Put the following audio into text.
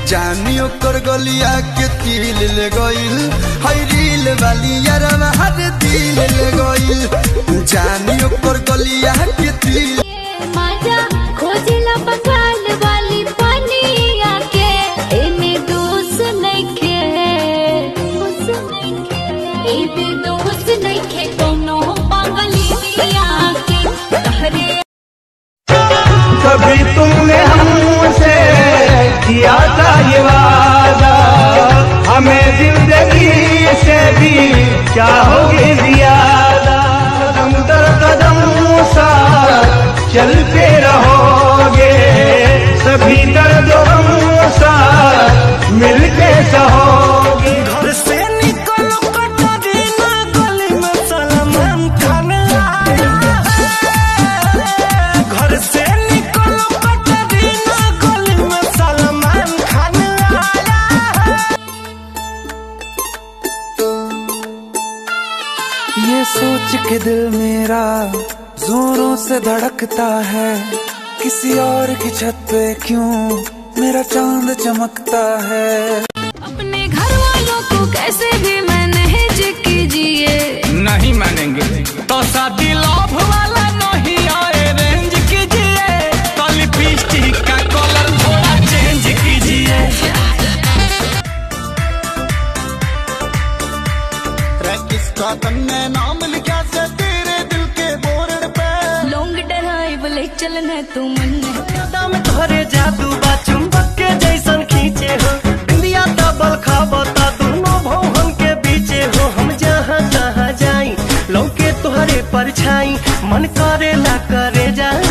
जानियो कर गलिया के तिल ले गइल हाय रील वाली यारवा हर दिल ले गइल जानियो कर गलिया के तिल माजा खोजिला बंगाल वाली पनिया के एमे दोस्त नइखे एमे दोस्त नइखे कोनो पागली दिया के तहरे कभी तुमने हमसे किया था ये वादा हमें जिंदगी से भी चाहोगे ज्यादा कदम दर कदम साथ चलते रहोगे सभी दर्दों साथ मिलके सहोगे। घर से निकलो कटरीना गली में सलमान खान आया है। घर से निकलो कटरीना गली में सलमान खान आया है। ये सोच के दिल मेरा जोरों से धड़कता है किसी और की छत पे क्यों मेरा चांद चमकता है। अपने घर वालों को कैसे भी मैनेज कीजिए नहीं मानेंगे तो शादी लव वाला नहीं आए रेंज कीजिए तो लिपस्टिक का कलर थोड़ा चेंज कीजिए। किसका तन्ने नाम लिखा से तेरे दिल के बोर्ड पे लॉन्ग ड्राइव ले चलना तू मन कदम तोहरे जादू बा चुंबक के जैसन खींचे हो इंडिया डबल खाबता दोनों भौहन के बीचे हो हम जहाँ जहाँ जाई लौके तोहरे परछाई मन करे ला करे जाए